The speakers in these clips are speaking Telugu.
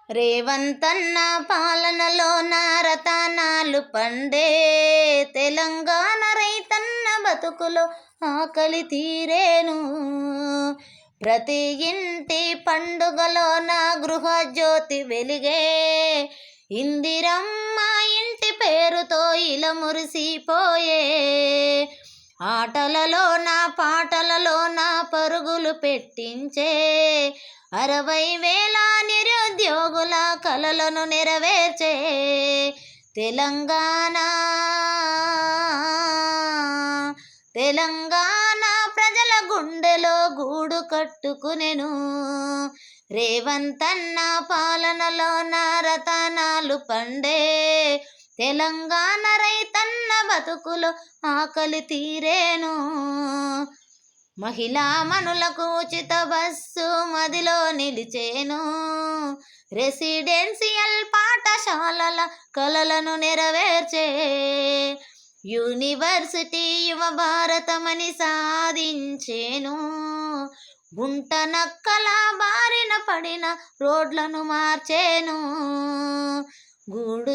రేవంతన్న పాలనలోన రతనాలు పండే, తెలంగాణ రైతన్న బతుకులో ఆకలి తీరేను. ప్రతి ఇంటి పండుగలోన గృహజ్యోతి వెలిగే, ఇందిరమ్మ ఇంటి పేరుతో ఇలా మురిసిపోయే. ఆటలలోన పాటలలోన పరుగులు పెట్టించే, 60,000 నిరుద్యోగుల కలలను నెరవేర్చే తెలంగాణ. తెలంగాణ ప్రజల గుండెలో గూడు కట్టుకునెను. రేవంతన్న పాలనలోన రతనాలు పండే, తెలంగాణ రైతన్న బతుకులో ఆకలి తీరేను. మహిళా మనులకు ఉచిత బస్సు మదిలో నిలిచేను. రెసిడెన్షియల్ పాఠశాలల కలలను నెరవేర్చే, యూనివర్సిటీ యువ భారతమని సాధించేను. గుంట నక్కల బారిన పడిన రోడ్లను మార్చేను. గూడు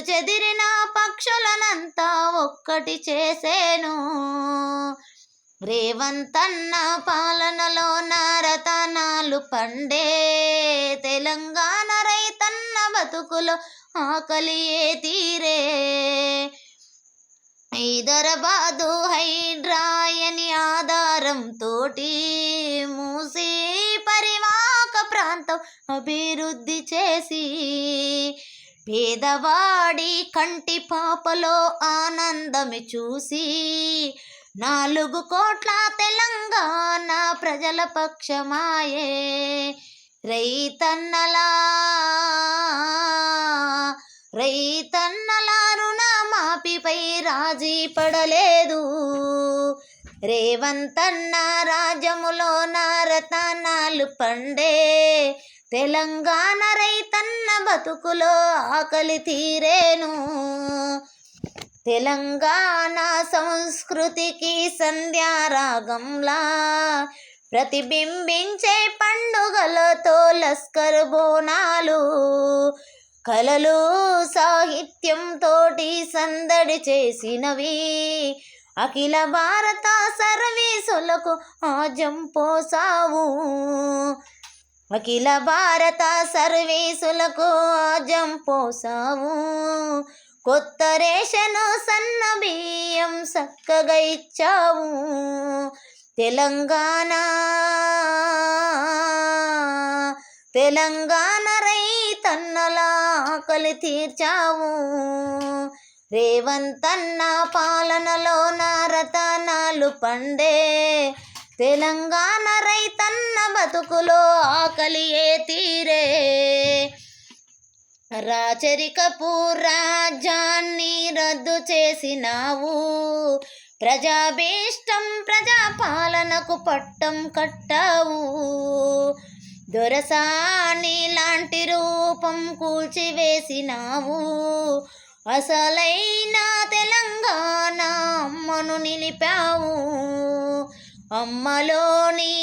చెదిరిన పక్షులనంతా ఒక్కటి చేసేను. రేవంతన్న పాలనలోన రతనాలు పండే, తెలంగాణ రైతన్న బతుకులో ఆకలియే తీరే. హైదరాబాదు హైడ్రాయని ఆధారం తోటి మూసి పరివాహక ప్రాంతం అభివృద్ధి చేసి, పేదవాడి కంటి పాపలో ఆనందమి చూసి, 4 కోట్ల తెలంగాణ ప్రజల పక్షమాయే. రైతన్నల రుణమాఫీపై రాజీ పడలేదు. రేవంతన్న రాజ్యములోన రతనాలు పండే, తెలంగాణ రైతన్న బతుకులో ఆకలి తీరేను. తెలంగాణ సంస్కృతికి సంధ్యారాగంలా ప్రతిబింబించే పండుగలతో లస్కర్ బోనాలు, కళలు సాహిత్యం తోటి సందడి చేసినవి. అఖిల భారత సర్వీసులకు ఆజం పోసావు. అఖిల భారత సర్వీసులకు ఆజం పోసావు. కొత్త రేషను సన్న బియ్యం చక్కగా ఇచ్చావు. తెలంగాణ రైతన్నల ఆకలి తీర్చావు. రేవంతన్న పాలనలోన రతనాలు పండే, తెలంగాణ రైతన్న బతుకులో ఆకలియే తీరే. రాచరికపు రాజ్యాన్ని రద్దు చేసినావు. ప్రజాభీష్టం ప్రజాపాలనకు పట్టం కట్టావు. దొరసాని లాంటి రూపం కూల్చివేసినావు. అసలైన తెలంగాణ అమ్మను నిలిపావు. అమ్మలోని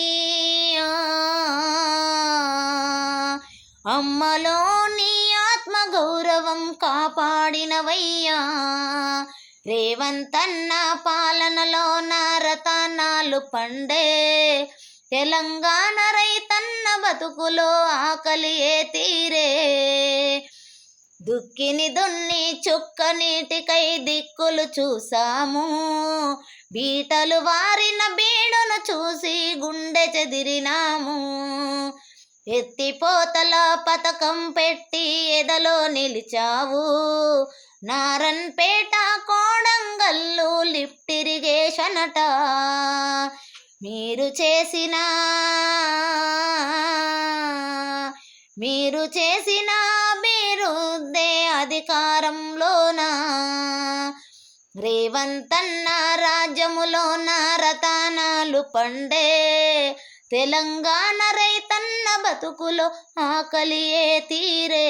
ఆత్మగౌరవం కాపాడినవయ్యా. రేవంతన్న పాలనలోన రతనాలు పండే, తెలంగాణ రైతన్న బతుకులో ఆకలియే తీరే. దుక్కిని దున్ని చుక్క నీటికై దిక్కులు చూసాము. బీటలు వారిన బీడును చూసి గుండె చెదిరినాము. ఎత్తిపోతల పథకం పెట్టి ఎదలో నిలిచావు. నారన్పేట కోడంగల్లు లిఫ్ట్ ఇరిగేషనట. మీరు చేసిన అభివృద్ధే అధికారంలోన. రేవంతన్న రాజ్యములోన రతనాలు పండే, తెలంగాణ రైతన్న బతుకులో ఆకలియే తీరే.